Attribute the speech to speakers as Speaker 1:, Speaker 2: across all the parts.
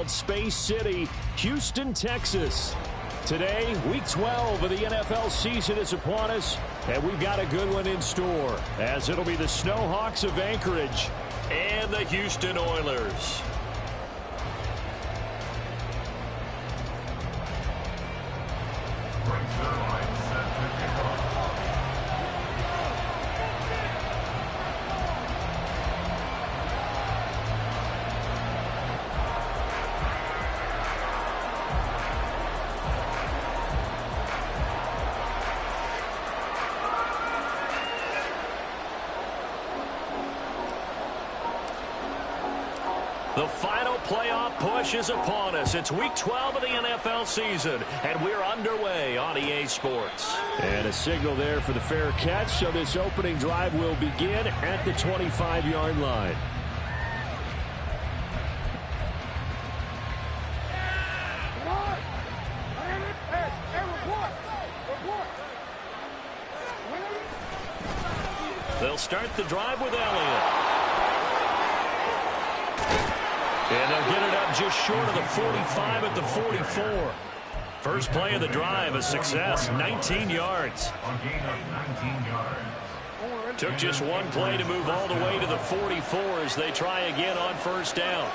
Speaker 1: called Space City, Houston, Texas. Today, week 12 of the NFL season is upon us, and we've got a good one in store, as it'll be the Snowhawks of Anchorage and the Houston Oilers. The final playoff push is upon us. It's week 12 of the NFL season, and we're underway on EA Sports. And a signal there for the fair catch, so this opening drive will begin at the 25-yard line. They'll start the drive with Elliott. And they'll get it up just short of the 45 at the 44. First play of the drive, a success, 19 yards. Took just one play to move all the way to the 44 as they try again on first down.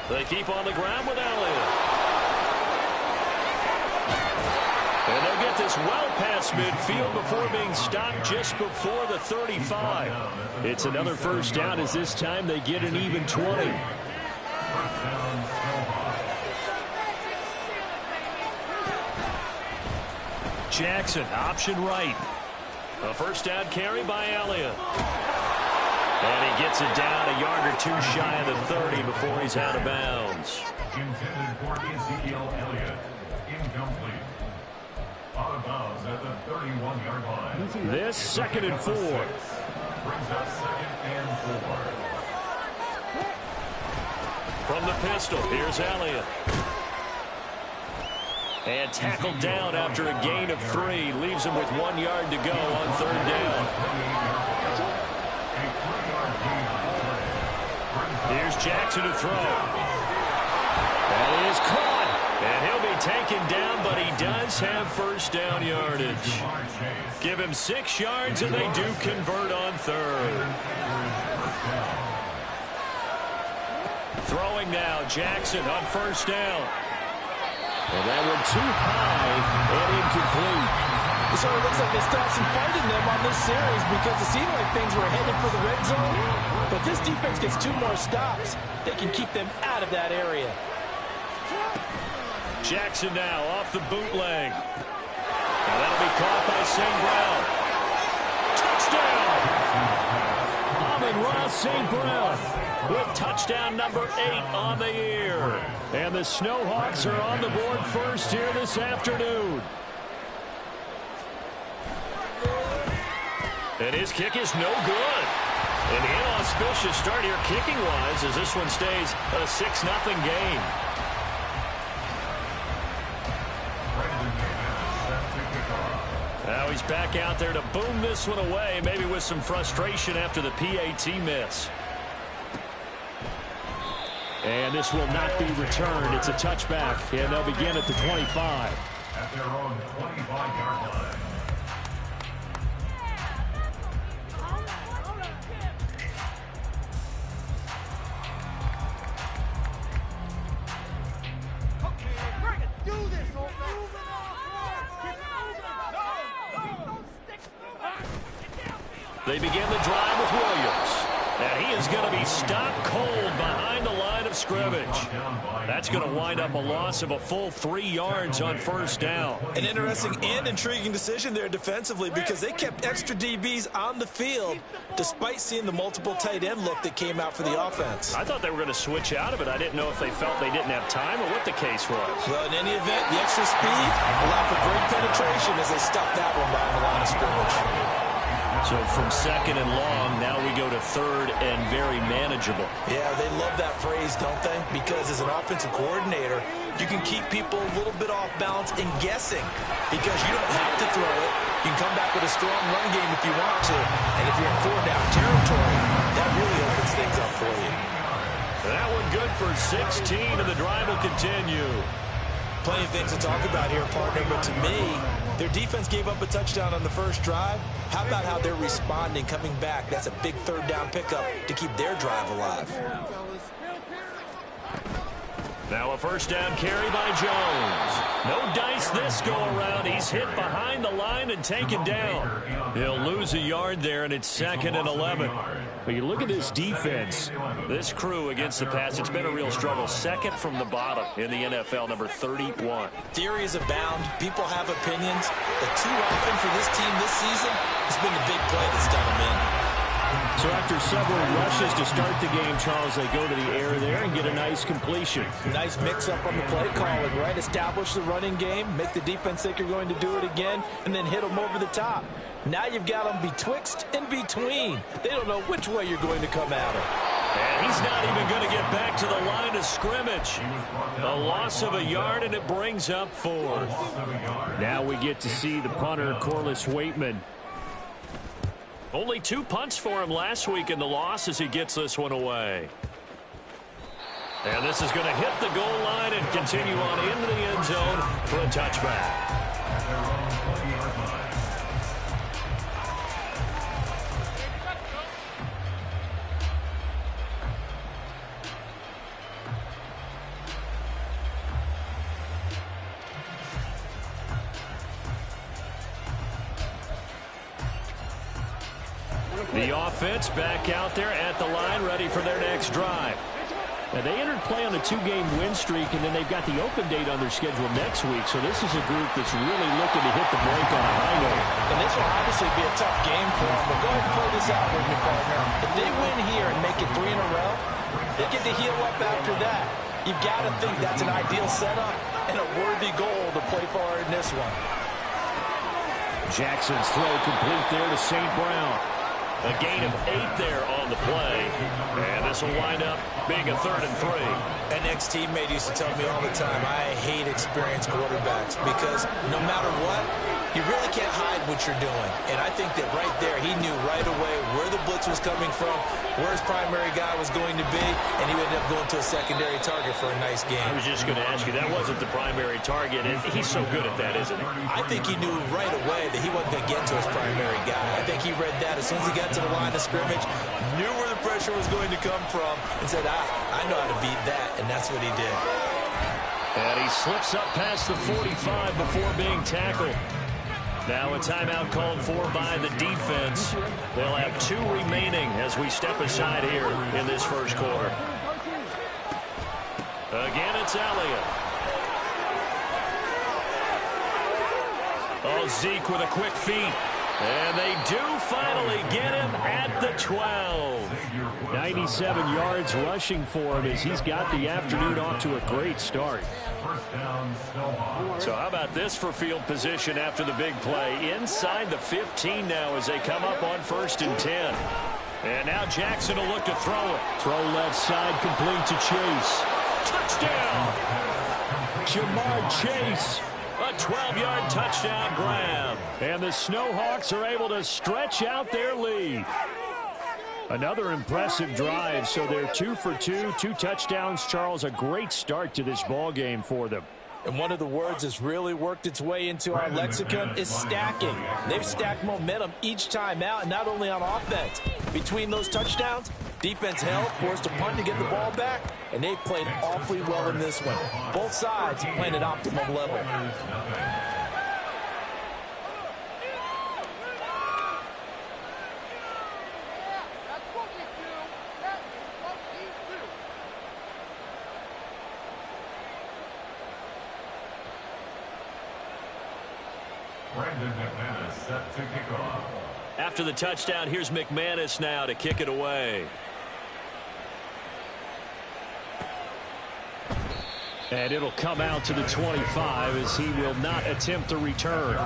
Speaker 1: They keep on the ground with Elliott. And they'll get this well past midfield before being stopped just before the 35. It's another first down as this time they get an even 20. Jackson, option right. A first down carry by Elliott. And he gets it down a yard or two shy of the 30 before he's out of bounds.
Speaker 2: Intended for Ezekiel Elliott. Incomplete. Out of bounds at the 31-yard line.
Speaker 1: This 2nd and 4.
Speaker 2: Brings up 2nd and 4.
Speaker 1: From the pistol, here's Elliott. And tackled down after a gain of 3. Leaves him with 1 yard to go on 3rd down. Here's Jackson to throw. That is caught. And he'll be taken down, but he does have first down yardage. Give him 6 yards, and they do convert on 3rd. Throwing now, Jackson on first down. And that one too high and incomplete.
Speaker 3: So it looks like they stopped some fight in them on this series because it seemed like things were headed for the red zone. But this defense gets 2 more stops. They can keep them out of that area.
Speaker 1: Jackson now off the bootleg. And that'll be caught by St. Brown. Touchdown! Amon-Ra St. Brown with touchdown number 8 on the year. And the Snowhawks are on the board first here this afternoon. And his kick is no good. An inauspicious start here kicking-wise as this one stays a 6-0 game. Now he's back out there to boom this one away, maybe with some frustration after the PAT miss. And this will not be returned. It's a touchback, and they'll begin at the 25.
Speaker 2: At their own 25-yard line.
Speaker 1: They begin the drive with Williams. And he is going to be stopped cold behind the line of scrimmage. That's going to wind up a loss of a full 3 yards on first down.
Speaker 3: An interesting and intriguing decision there defensively because they kept extra DBs on the field despite seeing the multiple tight end look that came out for the offense.
Speaker 1: I thought they were going to switch out of it. I didn't know if they felt they didn't have time or what the case was.
Speaker 3: Well, in any event, the extra speed allowed for great penetration as they stuffed that one behind the line of scrimmage.
Speaker 1: So from 2nd and long, now we go to 3rd and very manageable.
Speaker 3: Yeah, they love that phrase, don't they? Because as an offensive coordinator, you can keep people a little bit off balance and guessing because you don't have to throw it. You can come back with a strong run game if you want to. And if you're in 4-down territory, that really opens things up for you.
Speaker 1: That one good for 16, and the drive will continue.
Speaker 3: Plenty of things to talk about here, partner, but to me, their defense gave up a touchdown on the first drive. How about how they're responding, coming back? That's a big third-down pickup to keep their drive alive.
Speaker 1: Now a first down carry by Jones. No dice this go around. He's hit behind the line and taken down. He'll lose a yard there, and it's 2nd and 11. But you look at this defense, this crew against the pass, it's been a real struggle. Second from the bottom in the NFL, number 31.
Speaker 3: Theories abound. People have opinions. But too often for this team this season, it's been the big play that's done them in.
Speaker 1: So after several rushes to start the game, Charles, they go to the air there and get a nice completion.
Speaker 3: Nice mix-up on the play calling, right? Establish the running game, make the defense think you're going to do it again, and then hit them over the top. Now you've got them betwixt and between. They don't know which way you're going to come at them.
Speaker 1: And he's not even going to get back to the line of scrimmage. A loss of a yard, and it brings up 4th. Now we get to see the punter, Corliss Waitman. Only 2 punts for him last week in the loss as he gets this one away. And this is going to hit the goal line and continue on into the end zone for a touchback. The offense back out there at the line, ready for their next drive. Now, they entered play on a 2-game win streak, and then they've got the open date on their schedule next week. So this is a group that's really looking to hit the break on a high note.
Speaker 3: And this will obviously be a tough game for them, but go ahead and play this out with me, partner. If they win here and make it 3 in a row, they get to heal up after that. You've got to think that's an ideal setup and a worthy goal to play for in this one.
Speaker 1: Jackson's throw complete there to St. Brown. A gain of 8 there on the play. And this will wind up being a 3rd and 3.
Speaker 3: An ex-teammate used to tell me all the time, I hate experienced quarterbacks because no matter what, you really can't hide what you're doing. And I think that right there, he knew right away where the blitz was coming from, where his primary guy was going to be, and he ended up going to a secondary target for a nice game.
Speaker 1: I was just going to ask you, that wasn't the primary target, and he's so good at that, isn't he?
Speaker 3: I think he knew right away that he wasn't going to get to his primary guy. I think he read that as soon as he got to the line of scrimmage, knew where the pressure was going to come from, and said, I know how to beat that, and that's what he did.
Speaker 1: And he slips up past the 45 before being tackled. Now a timeout called for by the defense. They'll have 2 remaining as we step aside here in this first quarter. Again, it's Elliott. Oh, Zeke with a quick feed. And they do finally get him at the 12. 97 yards rushing for him as he's got the afternoon off to a great start. So how about this for field position after the big play? Inside the 15 now as they come up on 1st and 10. And now Jackson will look to throw it. Throw left side, complete to Chase. Touchdown! Jamar Chase. A 12-yard touchdown grab. And the Snowhawks are able to stretch out their lead. Another impressive drive, so they're 2 for 2, 2 touchdowns. Charles, a great start to this ball game for them.
Speaker 3: And one of the words that's really worked its way into our lexicon is stacking. They've stacked momentum each time out, and not only on offense. Between those touchdowns, defense held, forced a punt to get the ball back, and they played awfully well in this one. Both sides playing at optimum level.
Speaker 2: Set to kick off.
Speaker 1: After the touchdown, here's McManus now to kick it away. And it'll come out to the 25 as he will not attempt to return.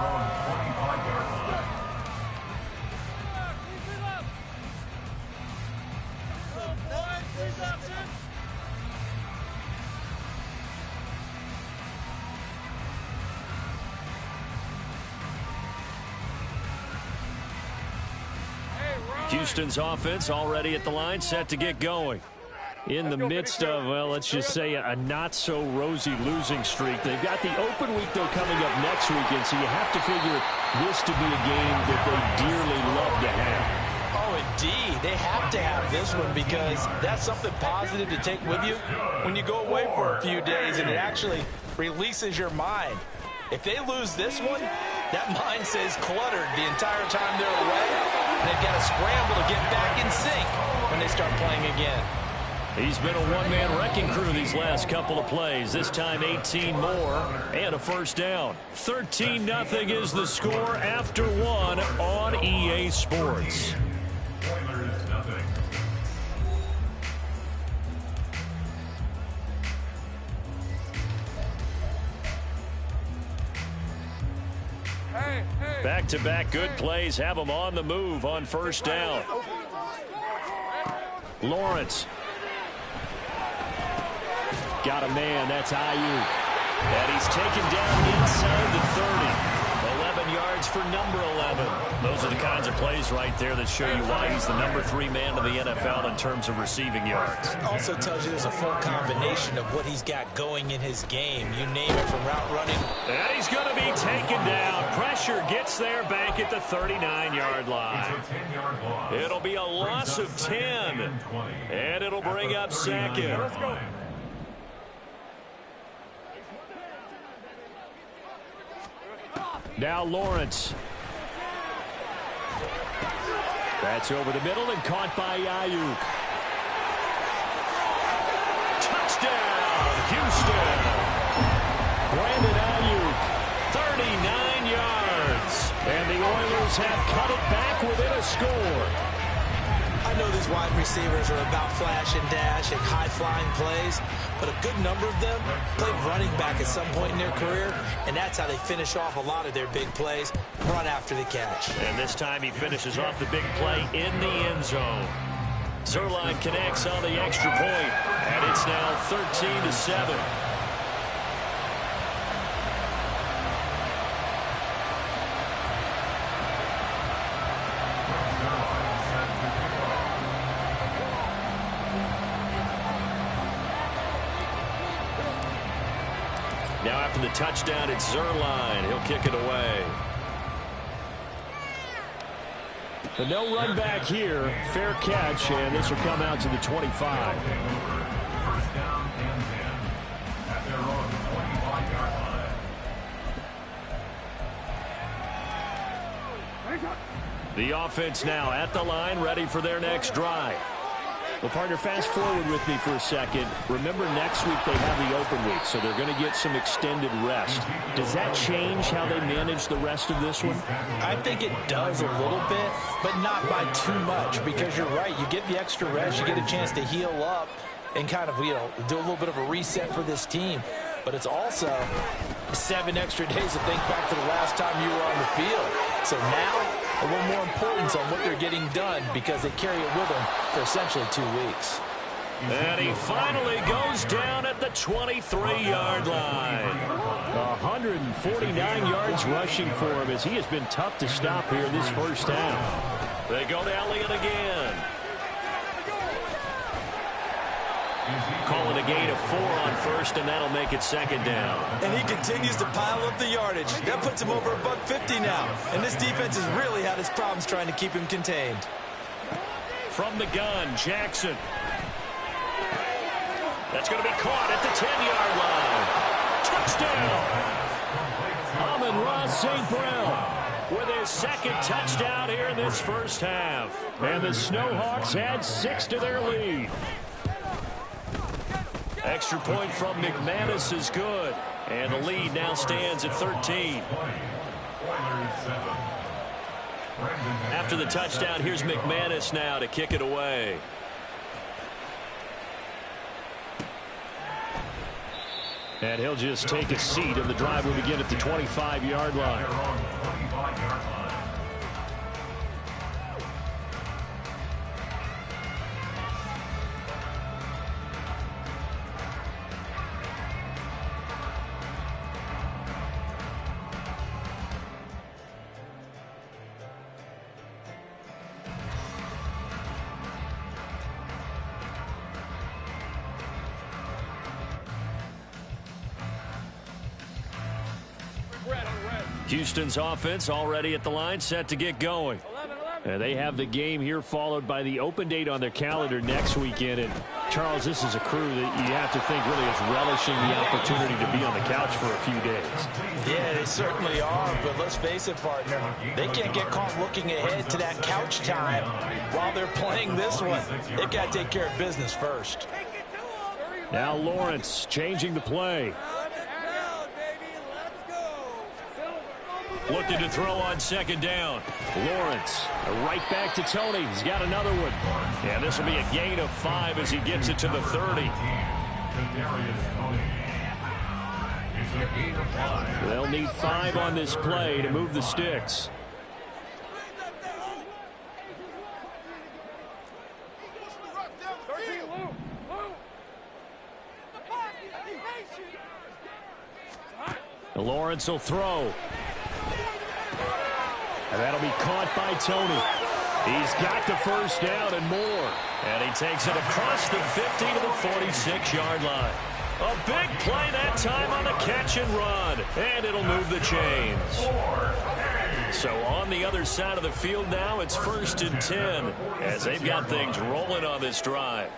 Speaker 1: Houston's offense already at the line, set to get going. In the midst of, well, let's just say a not-so-rosy losing streak. They've got the open week, though, coming up next weekend, so you have to figure this to be a game that they dearly love to have.
Speaker 3: Oh, indeed. They have to have this one because that's something positive to take with you when you go away for a few days, and it actually releases your mind. If they lose this one, that mind stays cluttered the entire time they're away, and they've got to scramble to get back in sync when they start playing again.
Speaker 1: He's been a one-man wrecking crew these last couple of plays. This time 18 more and a first down. 13-0 is the score after one on EA Sports. Back-to-back good plays have them on the move on first down. Lawrence. Got a man, that's Ayuk. And he's taken down inside the 30. 11 yards for number 11. Those are the kinds of plays right there that show you why he's the number 3 man in the NFL in terms of receiving yards.
Speaker 3: Also tells you there's a full combination of what he's got going in his game. You name it, from route running.
Speaker 1: And he's going to be taken down. Pressure gets there back at the 39-yard line. It'll be a loss of 10. And it'll bring up second. Now Lawrence. That's over the middle and caught by Ayuk. Touchdown, Houston. Brandon Ayuk, 39 yards. And the Oilers have cut it back within a score.
Speaker 3: I know these wide receivers are about flash and dash and high-flying plays, but a good number of them played running back at some point in their career, and that's how they finish off a lot of their big plays, run after the catch.
Speaker 1: And this time he finishes off the big play in the end zone. Zerline connects on the extra point, and it's now 13-7. Now after the touchdown, it's Zerline. He'll kick it away. But no run back here. Fair catch, and this will come out to the 25.
Speaker 2: First down and 10 at their own 25-yard line.
Speaker 1: The offense now at the line, ready for their next drive. Well, partner, fast forward with me for a second. Remember, next week they have the open week, so they're going to get some extended rest. Does that change how they manage the rest of this one?
Speaker 3: I think it does a little bit, but not by too much, because you're right. You get the extra rest, you get a chance to heal up and kind of, do a little bit of a reset for this team. But it's also 7 extra days to think back to the last time you were on the field. So now, a little more importance on what they're getting done because they carry it with them for essentially 2 weeks.
Speaker 1: And he finally goes down at the 23-yard line. 149 yards rushing for him as he has been tough to stop here in this first half. They go to Elliott again. Calling a gain of 4 on first, and that'll make it second down.
Speaker 4: And he continues to pile up the yardage. That puts him over $150 now. And this defense has really had its problems trying to keep him contained.
Speaker 1: From the gun, Jackson. That's going to be caught at the 10-yard line. Touchdown! Amon-Ra St. Brown with his second touchdown here in this first half. And the Snowhawks add 6 to their lead. Extra point from McManus is good. And the lead now stands at 13. After the touchdown, here's McManus now to kick it away. And he'll just take a seat, and the drive will begin at the 25-yard line. Houston's offense already at the line, set to get going. They have the game here followed by the open date on their calendar next weekend. And Charles, this is a crew that you have to think really is relishing the opportunity to be on the couch for a few days.
Speaker 3: Yeah, they certainly are, but let's face it, partner. They can't get caught looking ahead to that couch time while they're playing this one. They've got to take care of business first.
Speaker 1: Now Lawrence changing the play. Looking to throw on second down. Lawrence right back to Tony. He's got another one. And this will be a gain of 5 as he gets it to the 30. They'll need 5 on this play to move the sticks. Lawrence will throw. And that'll be caught by Tony. He's got the first down and more. And he takes it across the 50 to the 46-yard line. A big play that time on the catch and run. And it'll move the chains. So on the other side of the field now, it's 1st and 10 as they've got things rolling on this drive.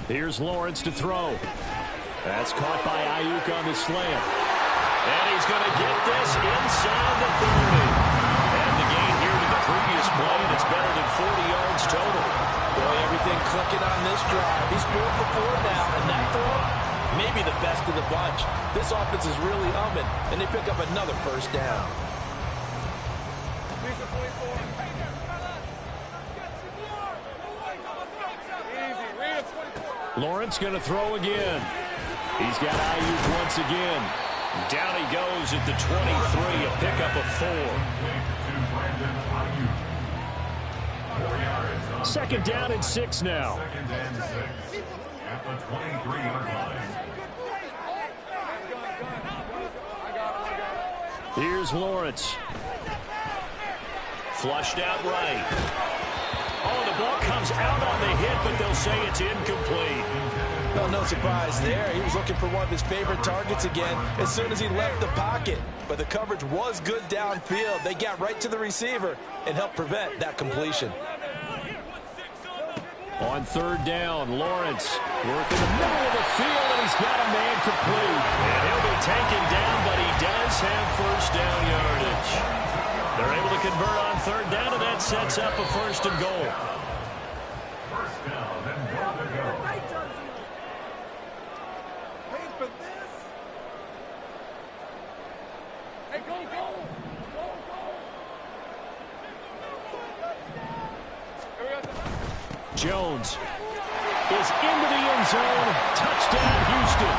Speaker 1: Here's Lawrence to throw. That's caught by Ayuk on the slant. And he's going to get this inside the 30. And the gain here to the previous play, and it's better than 40 yards total.
Speaker 3: Boy, everything clicking on this drive. He's 4 for 4 now, and that throw, maybe the best of the bunch. This offense is really humming, and they pick up another first down.
Speaker 1: Lawrence going to throw again. He's got Ayuk once again. Down he goes at the 23, a pickup of 4. Second down and 6 now.
Speaker 2: Second and 6 at the 23-yard line.
Speaker 1: Here's Lawrence. Flushed out right. Oh, the ball comes out on the hit, but they'll say it's incomplete.
Speaker 3: Well, no surprise there. He was looking for one of his favorite targets again as soon as he left the pocket. But the coverage was good downfield. They got right to the receiver and helped prevent that completion.
Speaker 1: On third down, Lawrence working the middle of the field, and he's got a man complete. And he'll be taken down, but he does have first down yardage. They're able to convert on third down, and that sets up a 1st and goal.
Speaker 2: First down and goal to go.
Speaker 1: Jones is into the end zone. Touchdown, Houston.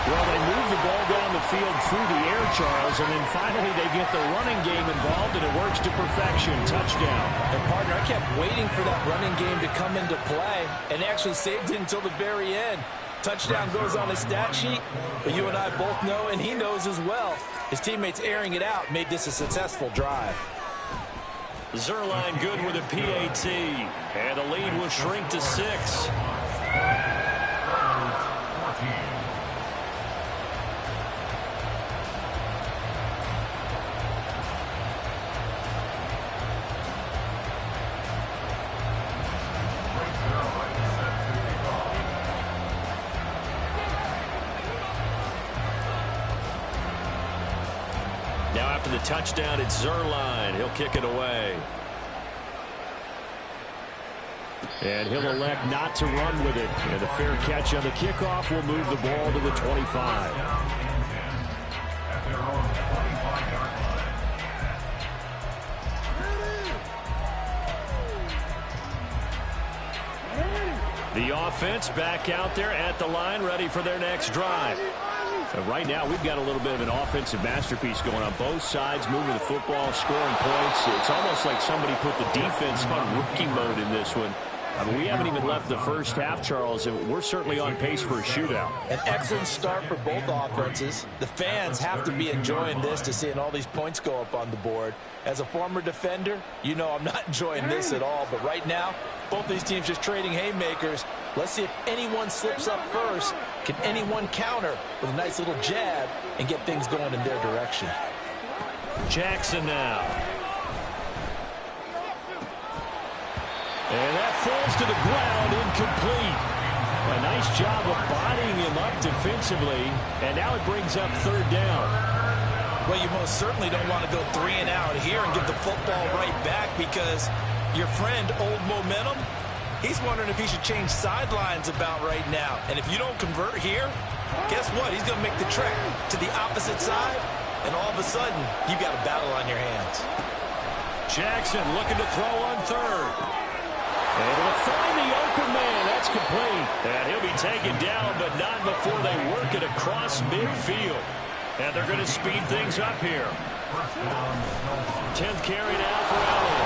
Speaker 1: Well, they move the ball down the field through the air, Charles, and then finally they get the running game involved, and it works to perfection. Touchdown.
Speaker 3: And, partner, I kept waiting for that running game to come into play and actually saved it until the very end. Touchdown goes on his stat sheet, but you and I both know, and he knows as well, his teammates airing it out made this a successful drive.
Speaker 1: Zerline good with a PAT, and the lead will shrink to 6. Now after the touchdown, it's Zerline. He'll kick it away. And he'll elect not to run with it. And a fair catch on the kickoff will move the ball to the 25.
Speaker 2: At their own 25-yard line.
Speaker 1: The offense back out there at the line, ready for their next drive. And right now, we've got a little bit of an offensive masterpiece going on both sides, moving the football, scoring points. It's almost like somebody put the defense on rookie mode in this one. I mean, we haven't even left the first half, Charles, and we're certainly on pace for a shootout.
Speaker 3: An excellent start for both offenses. The fans have to be enjoying this to seeing all these points go up on the board. As a former defender, you know I'm not enjoying this at all. But right now, both these teams just trading haymakers. Let's see if anyone slips up first. Can anyone counter with a nice little jab and get things going in their direction?
Speaker 1: Jackson now. And that falls to the ground, incomplete. A nice job of bodying him up defensively, and now it brings up third down.
Speaker 3: Well, you most certainly don't want to go 3 and out here and give the football right back because your friend, Old Momentum, he's wondering if he should change sidelines about right now. And if you don't convert here, guess what? He's going to make the trek to the opposite side, and all of a sudden, you've got a battle on your hands.
Speaker 1: Jackson looking to throw on third. Able to find the open man. That's complete. And he'll be taken down, but not before they work it across midfield. And they're going to speed things up here. 10th carry now for Allen.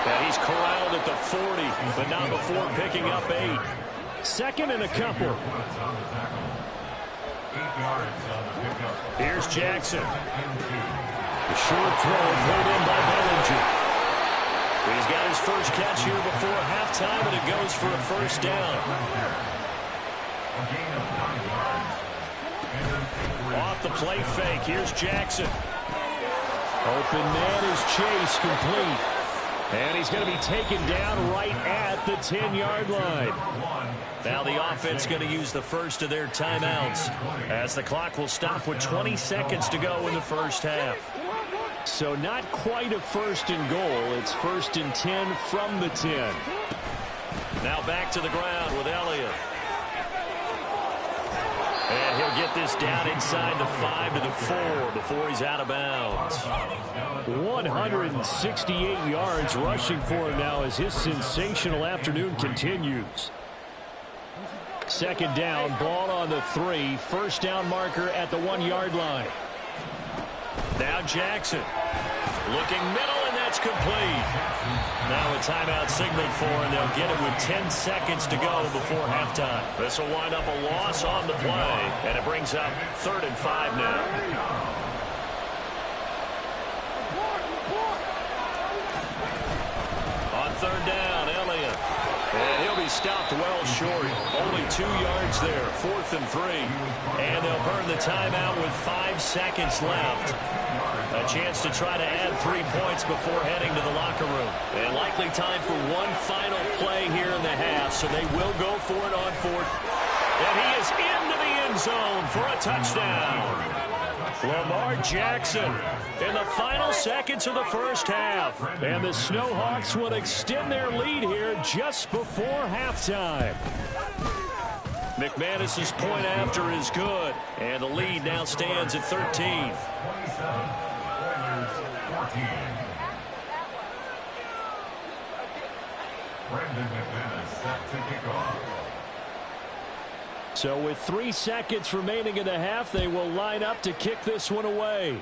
Speaker 1: And he's corralled at the 40, but not before picking up 8. Second and a couple. Here's Jackson. The short throw pulled in by Bellinger. He's got his first catch here before halftime, and it goes for a first down. Off the play fake, here's Jackson. Open man is Chase, complete. And he's going to be taken down right at the 10-yard line. Now the offense going to use the first of their timeouts, as the clock will stop with 20 seconds to go in the first half. So not quite a first and goal. It's first and 10 from the 10. Now back to the ground with Elliott. And he'll get this down inside the 5 to the 4 before he's out of bounds. 168 yards rushing for him now as his sensational afternoon continues. Second down, ball on the 3. First down marker at the 1-yard line. Now Jackson looking middle, and that's complete. Now a timeout signaled for, and they'll get it with 10 seconds to go before halftime. This will wind up a loss on the play, and it brings up 3rd and 5 now. On third down, Elliott. And he'll be stopped well short. Only 2 yards there. 4th and 3. And they'll burn the timeout with 5 seconds left. A chance to try to add 3 points before heading to the locker room. And likely time for one final play here in the half, so they will go for it on 4th. And he is into the end zone for a touchdown. Lamar Jackson in the final seconds of the first half. And the Snowhawks will extend their lead here just before halftime. McManus's point after is good. And the lead now stands at 13.
Speaker 2: Brandon McManus set to kick off.
Speaker 1: So with 3 seconds remaining in the half, they will line up to kick this one away.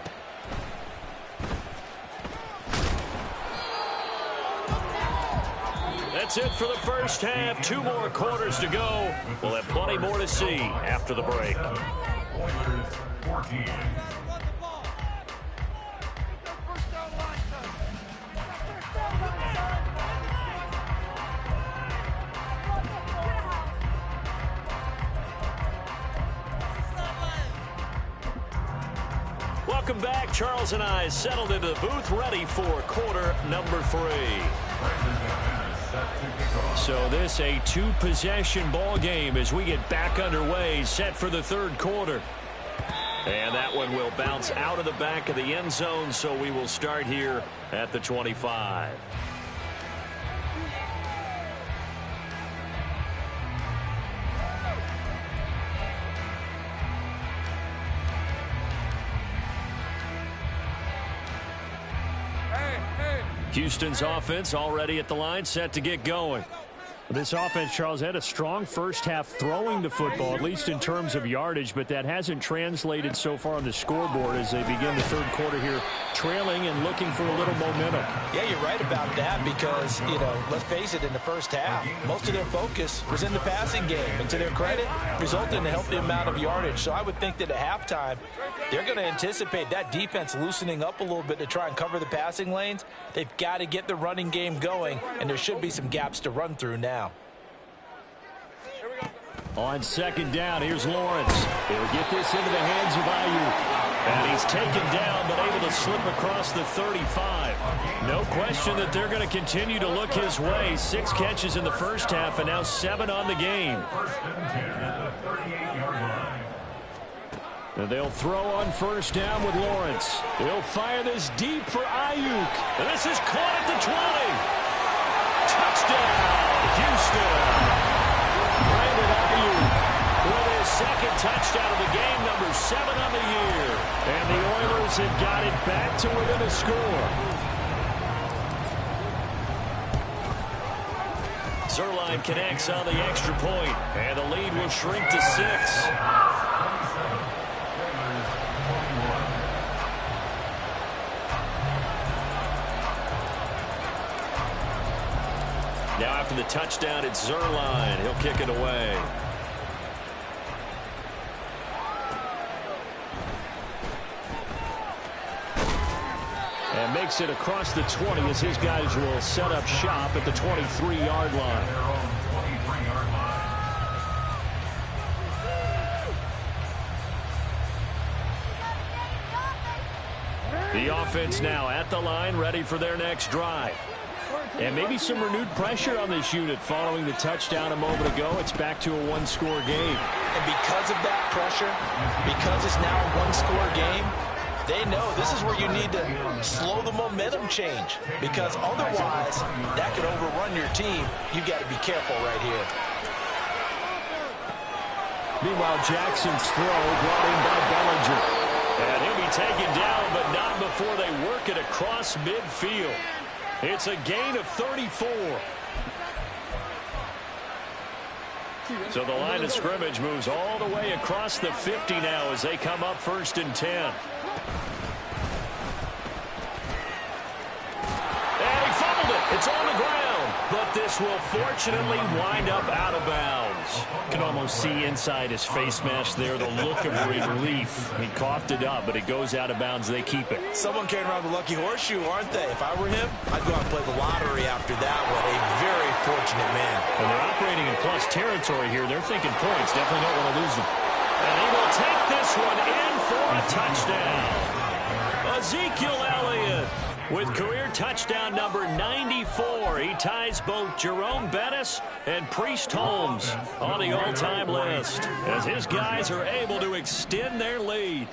Speaker 1: That's it for the first half. 2 more quarters to go. We'll have plenty more to see after the break.
Speaker 2: Warriors 14.
Speaker 1: Welcome back. Charles and I settled into the booth, ready for quarter number 3. So this a 2-possession ball game as we get back underway, set for the 3rd quarter. And that one will bounce out of the back of the end zone, so we will start here at the 25. Houston's offense already at the line, set to get going. This offense, Charles, had a strong first half throwing the football, at least in terms of yardage, but that hasn't translated so far on the scoreboard as they begin the third quarter here, trailing and looking for a little momentum.
Speaker 3: Yeah, you're right about that because, let's face it, in the first half, most of their focus was in the passing game. And to their credit, resulted in a healthy amount of yardage. So I would think that at halftime, they're going to anticipate that defense loosening up a little bit to try and cover the passing lanes. They've got to get the running game going, and there should be some gaps to run through now.
Speaker 1: On second down, here's Lawrence. He'll get this into the hands of Ayuk. And he's taken down, but able to slip across the 35. No question that they're going to continue to look his way. 6 catches in the first half, and now 7 on the game. And they'll throw on first down with Lawrence. He'll fire this deep for Ayuk. And this is caught at the 20. Touchdown, Houston. Brandon Ayuk with his second touchdown of the game, number 7 on the year. And the Oilers have got it back to within a score. Zerline connects on the extra point, and the lead will shrink to 6. Now after the touchdown, it's Zerline. He'll kick it away. And makes it across the 20 as his guys will set up shop at the 23-yard line. The offense now at the line, ready for their next drive. And maybe some renewed pressure on this unit following the touchdown a moment ago. It's back to a one-score game.
Speaker 3: And because of that pressure, because it's now a one-score game, they know this is where you need to slow the momentum change. Because otherwise, that could overrun your team. You've got to be careful right here.
Speaker 1: Meanwhile, Jackson's throw brought in by Bellinger. And he'll be taken down, but not before they work it across midfield. It's a gain of 34. So the line of scrimmage moves all the way across the 50 now as they come up 1st and 10. And he fumbled it. It's on the ground. But this will fortunately wind up out of bounds. You can almost see inside his face mask there the look of relief. He coughed it up, but it goes out of bounds. They keep it.
Speaker 3: Someone carrying around the lucky horseshoe, aren't they? If I were him, I'd go out and play the lottery after that one. A very fortunate man.
Speaker 1: And they're operating in plus territory here. They're thinking points. Definitely don't want to lose them. And he will take this one in for a touchdown. Ezekiel Elliott with career touchdown number 94. He ties both Jerome Bettis and Priest Holmes on the all-time list as his guys are able to extend their lead.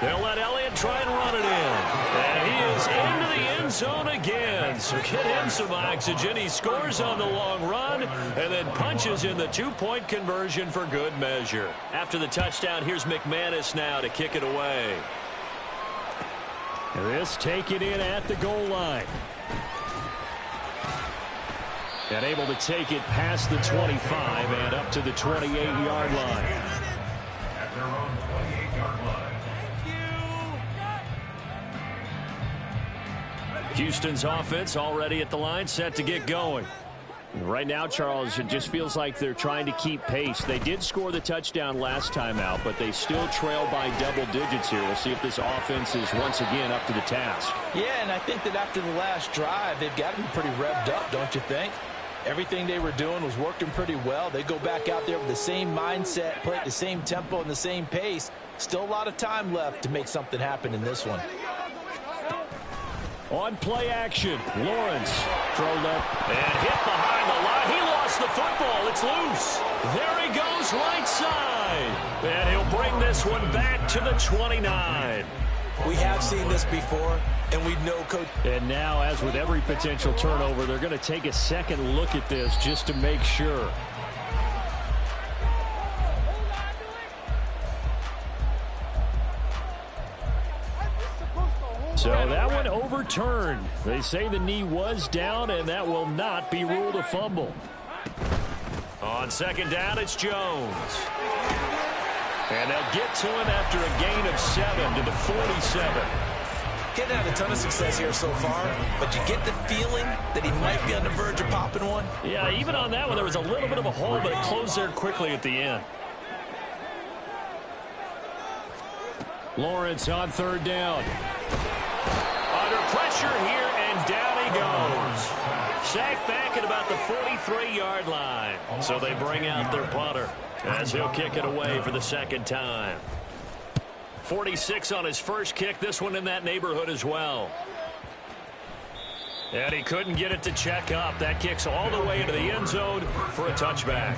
Speaker 1: They'll let Elliott try and run it in. And he is into the end zone again. So get him some oxygen. He scores on the long run and then punches in the two-point conversion for good measure. After the touchdown, here's McManus now to kick it away. This taken in at the goal line. And able to take it past the 25 and up to the 28-yard line.
Speaker 2: At their own 28-yard line.
Speaker 1: Houston's offense already at the line, set to get going. Right now, Charles, it just feels like they're trying to keep pace. They did score the touchdown last time out, but they still trail by double digits here. We'll see if this offense is once again up to the task.
Speaker 3: Yeah, and I think that after the last drive, they've got to be pretty revved up, don't you think? Everything they were doing was working pretty well. They go back out there with the same mindset, play at the same tempo and the same pace. Still a lot of time left to make something happen in this one.
Speaker 1: On play action, Lawrence throw left and hit behind the line. He lost the football. It's loose. There he goes right side. And he'll bring this one back to the 29.
Speaker 3: We have seen this before, and we know Coach.
Speaker 1: And now, as with every potential turnover, they're going to take a second look at this just to make sure. So that one overturned. They say the knee was down, and that will not be ruled a fumble. On second down, it's Jones. And they'll get to him after a gain of 7 to the 47.
Speaker 3: Getting had a ton of success here so far, but you get the feeling that he might be on the verge of popping one.
Speaker 1: Yeah, even on that one, there was a little bit of a hole, but it closed there quickly at the end. Lawrence on third down. Under pressure here, and down he goes. Sacked back at about the 43-yard line. So they bring out their punter as he'll kick it away for the second time. 46 on his first kick. This one in that neighborhood as well. And he couldn't get it to check up. That kicks all the way into the end zone for a touchback.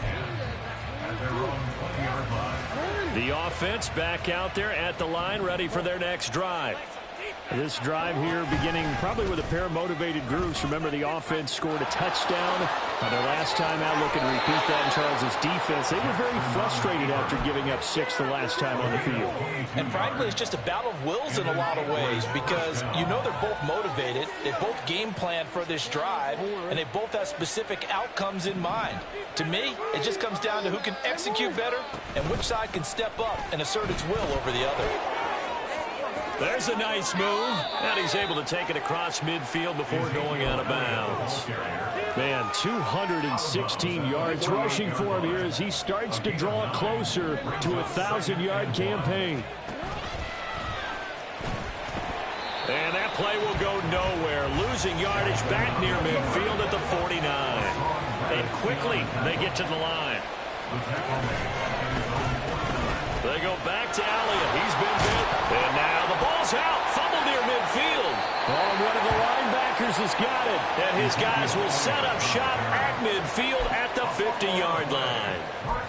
Speaker 1: The offense back out there at the line, ready for their next drive. This drive here beginning probably with a pair of motivated groups. Remember, the offense scored a touchdown their last time out. Looking to repeat that in Charles's defense. They were very frustrated after giving up 6 the last time on the field.
Speaker 3: And frankly, it's just a battle of wills in a lot of ways because you know they're both motivated. They both game plan for this drive, and they both have specific outcomes in mind. To me, it just comes down to who can execute better and which side can step up and assert its will over the other.
Speaker 1: There's a nice move, and he's able to take it across midfield before going out of bounds. Man, 216 yards rushing for him here as he starts to draw closer to a 1,000-yard campaign. And that play will go nowhere, losing yardage back near midfield at the 49. And quickly, they get to the line. They go back to Elliott. He's been bit. And now the ball's out. Fumble near midfield. Oh, one of the linebackers has got it. And his guys will set up shop at midfield at the 50-yard line.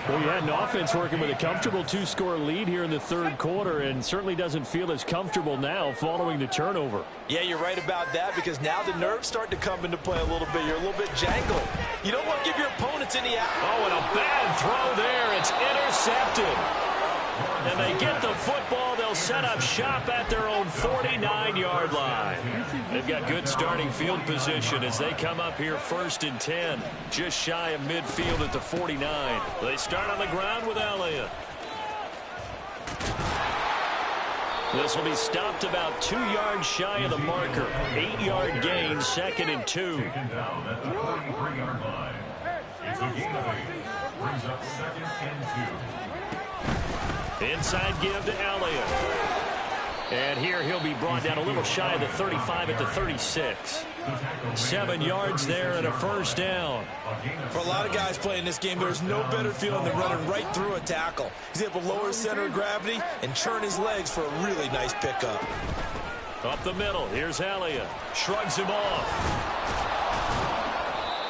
Speaker 1: Well, you had an offense working with a comfortable 2-score lead here in the third quarter and certainly doesn't feel as comfortable now following the turnover.
Speaker 3: Yeah, you're right about that because now the nerves start to come into play a little bit. You're a little bit jangled. You don't want to give your opponents any out.
Speaker 1: Oh, and a bad throw there. It's intercepted. And they get the football. They'll set up shop at their own 49-yard line. They've got good starting field position as they come up here 1st and 10, just shy of midfield at the 49. They start on the ground with Elliott. This will be stopped about 2 yards shy of the marker. 8-yard gain, 2nd and 2.
Speaker 2: Taken down at the 43-yard line. It's a gain of 8. Brings up 2nd and 2.
Speaker 1: Inside give to Elliott. And here he'll be brought down a little shy of the 35 at the 36. 7 yards there and a first down.
Speaker 3: For a lot of guys playing this game, there's no better feeling than running right through a tackle. He's able to lower his center of gravity and churn his legs for a really nice pickup.
Speaker 1: Up the middle, here's Elliott. Shrugs him off.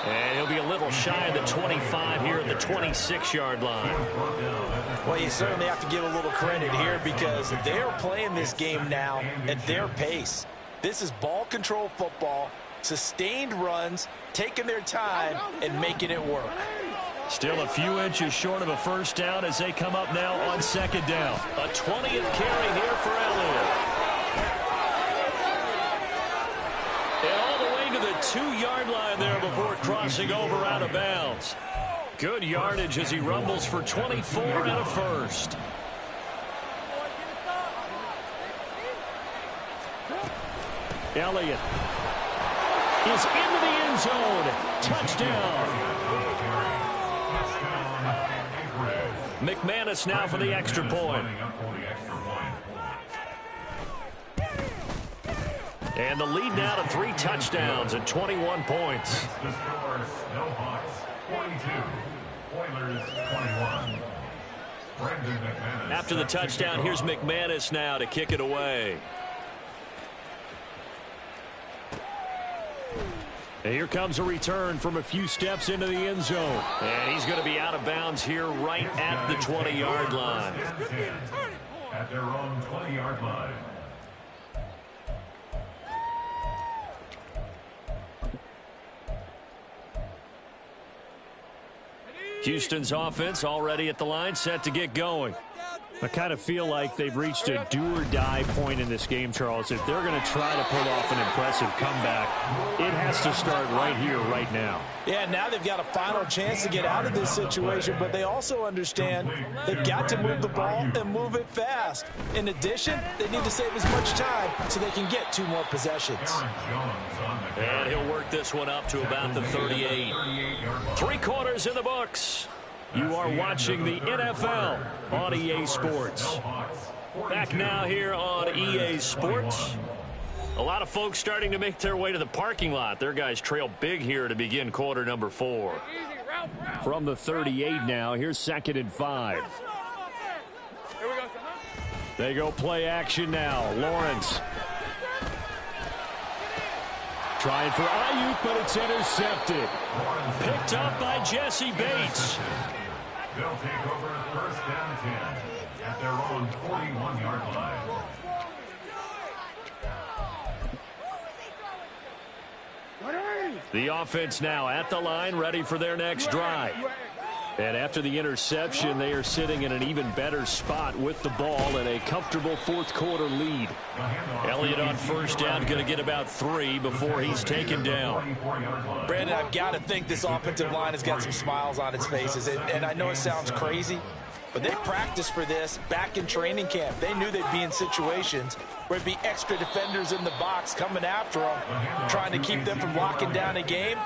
Speaker 1: And he'll be a little shy of the 25 here at the 26-yard line.
Speaker 3: Well, you certainly have to give a little credit here because they're playing this game now at their pace. This is ball control football, sustained runs, taking their time, and making it work.
Speaker 1: Still a few inches short of a first down as they come up now on 2nd down. A 20th carry here for Elliott. And all the way to the 2-yard line there before crossing over out of bounds. Good yardage as he rumbles for 24 and a first. Elliott is into the end zone. Touchdown. McManus now for the extra point. And the lead now to 3 touchdowns and 21 points.
Speaker 2: The score, Snowhawks 42, Oilers 21. Brandon McManus.
Speaker 1: After the touchdown, here's McManus now to kick it away. And here comes a return from a few steps into the end zone. And he's going to be out of bounds here right at the 20-yard line.
Speaker 2: At their own 20-yard line.
Speaker 1: Houston's offense already at the line, set to get going. I kind of feel like they've reached a do-or-die point in this game, Charles. If they're going to try to pull off an impressive comeback, it has to start right here, right now.
Speaker 4: Yeah, now they've got a final chance to get out of this situation, but they also understand they've got to move the ball and move it fast. In addition, they need to save as much time so they can get 2 more possessions.
Speaker 1: And he'll work this one up to about the 38. 3 quarters in the books. You are watching the NFL on EA Sports. Back now here on EA Sports. A lot of folks starting to make their way to the parking lot. Their guys trail big here to begin quarter number 4. From the 38 now, here's 2nd and 5. They go play action now. Lawrence. Trying for Ayuk, but it's intercepted. Picked up by Jesse Bates.
Speaker 2: They'll take over 1st down 10 at their own 41-yard line.
Speaker 1: The offense now at the line, ready for their next drive. And after the interception, they are sitting in an even better spot with the ball and a comfortable 4th quarter lead. Elliott on 1st down, going to get about 3 before he's taken down.
Speaker 4: Brandon, I've got to think this offensive line has got some smiles on its faces. And I know it sounds crazy, but they practiced for this back in training camp. They knew they'd be in situations where it'd be extra defenders in the box coming after them, trying to keep them from locking down a game.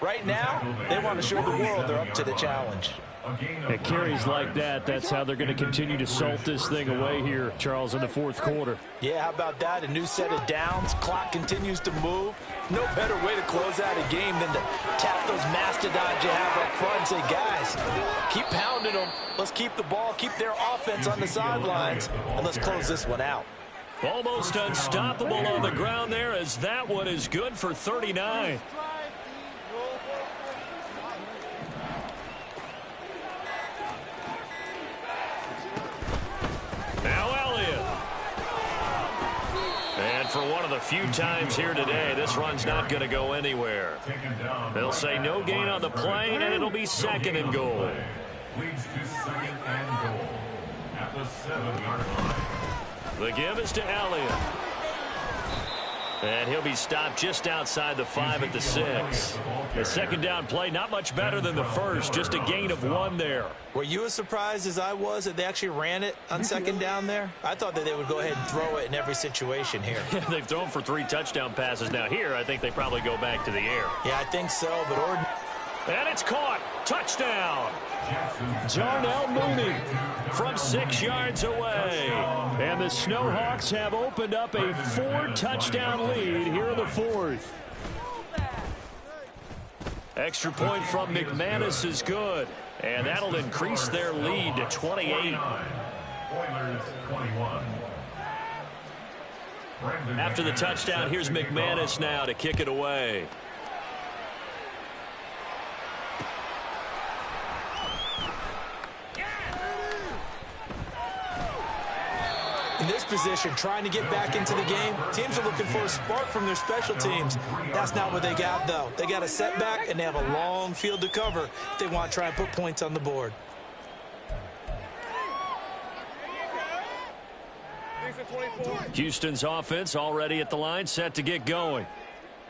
Speaker 4: Right now, they want to show the world they're up to the challenge.
Speaker 1: At carries like that, that's how they're going to continue to salt this thing away here, Charles, in the 4th quarter.
Speaker 4: Yeah, how about that? A new set of downs. Clock continues to move. No better way to close out a game than to tap those mastodons you have up front and say, guys, keep pounding them. Let's keep the ball, keep their offense on the sidelines, and let's close this one out.
Speaker 1: Almost unstoppable on the ground there, as that one is good for 39. Now Elliott. And for one of the few times here today, this run's not going to go anywhere. They'll say no gain on the play, and it'll be 2nd and goal.
Speaker 2: Leads to 2nd and goal at the 7-yard line.
Speaker 1: The give is to Elliott. And he'll be stopped just outside the 5 at the 6. The 2nd down play, not much better than the first, just a gain of 1 there.
Speaker 4: Were you as surprised as I was that they actually ran it on 2nd down there? I thought that they would go ahead and throw it in every situation here.
Speaker 1: They've thrown for 3 touchdown passes. Now here, I think they probably go back to the air.
Speaker 4: Yeah, I think so, but
Speaker 1: and it's caught. Touchdown. Jarnell Mooney from 6 yards away. And the Snowhawks have opened up a 4-touchdown lead here in the 4th. Extra point from McManus is good. And that'll increase their lead to 28.
Speaker 2: Oilers 21.
Speaker 1: After the touchdown, here's McManus now to kick it away.
Speaker 4: in this position, trying to get back into the game. Teams are looking for a spark from their special teams. That's not what they got, though. They got a setback, and they have a long field to cover if they want to try and put points on the board.
Speaker 1: Houston's offense already at the line, set to get going.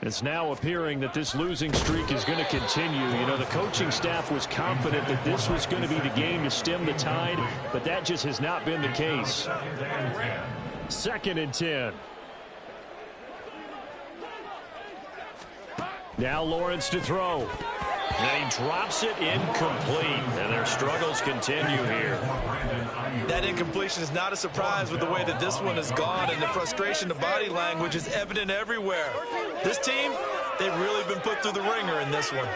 Speaker 1: It's now appearing that this losing streak is going to continue. You know, the coaching staff was confident that this was going to be the game to stem the tide, but that just has not been the case. 2nd and 10. Now Lawrence to throw. And he drops it incomplete, and their struggles continue here.
Speaker 4: That incompletion is not a surprise with the way that this one has gone, and the frustration, the body language is evident everywhere. This team, they've really been put through the ringer in this one.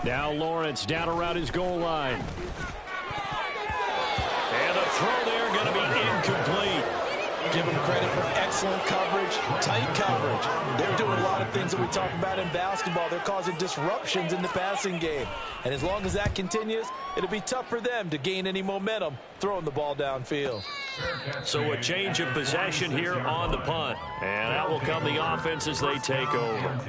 Speaker 1: Now Lawrence down around his goal line. And the throw there going to be incomplete.
Speaker 4: Give them credit for excellent coverage, tight coverage. They're doing a lot of things that we talk about in basketball. They're causing disruptions in the passing game. And as long as that continues, it'll be tough for them to gain any momentum throwing the ball downfield.
Speaker 1: So a change of possession here on the punt. And out will come the offense as they take over.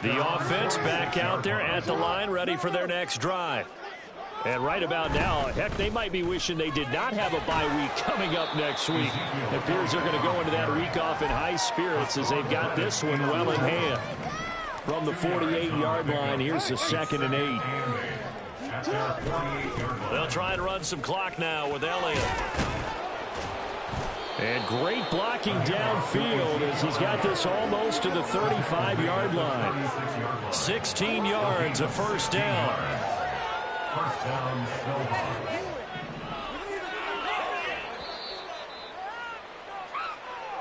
Speaker 1: The offense back out there at the line, ready for their next drive. And right about now, heck, they might be wishing they did not have a bye week coming up next week. It appears they're going to go into that week off in high spirits as they've got this one well in hand. From the 48-yard line, here's the 2nd and 8. They'll try and run some clock now with Elliott. And great blocking downfield as he's got this almost to the 35-yard line. 16 yards, a first down.
Speaker 2: First down,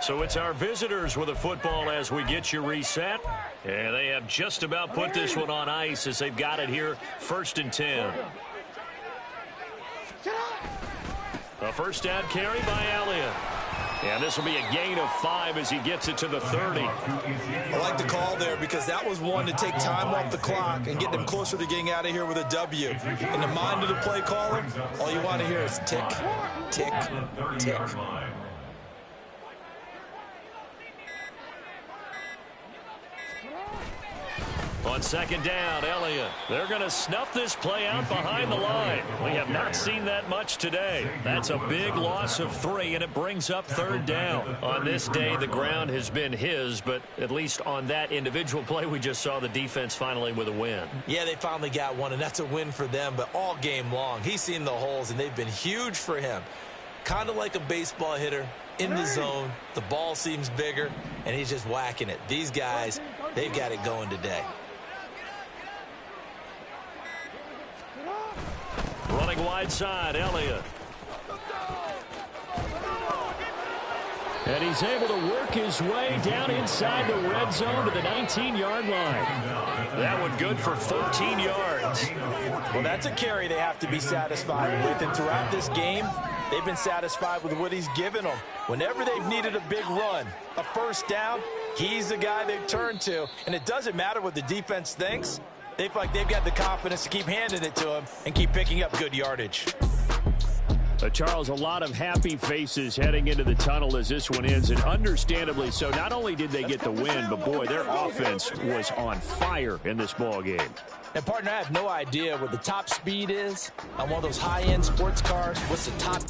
Speaker 1: So it's our visitors with the football as we get you reset. And they have just about put this one on ice as they've got it here, 1st and 10. A first down carry by Elliott. And this will be a gain of 5 as he gets it to the 30.
Speaker 3: I like the call there because that was one to take time off the clock and get them closer to getting out of here with a W. In the mind of the play caller, all you want to hear is tick, tick, tick.
Speaker 1: On 2nd down, Elliott. They're going to snuff this play out behind the line. We have not seen that much today. That's a big loss of 3, and it brings up 3rd down. On this day, the ground has been his, but at least on that individual play, we just saw the defense finally with a win.
Speaker 3: Yeah, they finally got one, and that's a win for them, but all game long, he's seen the holes, and they've been huge for him. Kind of like a baseball hitter in the zone. The ball seems bigger, and he's just whacking it. These guys, they've got it going today.
Speaker 1: Running wide side, Elliott. And he's able to work his way down inside the red zone to the 19-yard line. That one good for 14 yards.
Speaker 4: Well, that's a carry they have to be satisfied with. And throughout this game, they've been satisfied with what he's given them. Whenever they've needed a big run, a first down, he's the guy they've turned to. And it doesn't matter what the defense thinks. They feel like they've got the confidence to keep handing it to him and keep picking up good yardage.
Speaker 1: Charles, a lot of happy faces heading into the tunnel as this one ends, and understandably so. Not only did they get the win, but, boy, their offense was on fire in this ball game.
Speaker 4: And, partner, I have no idea what the top speed is on one of those high-end sports cars. What's the top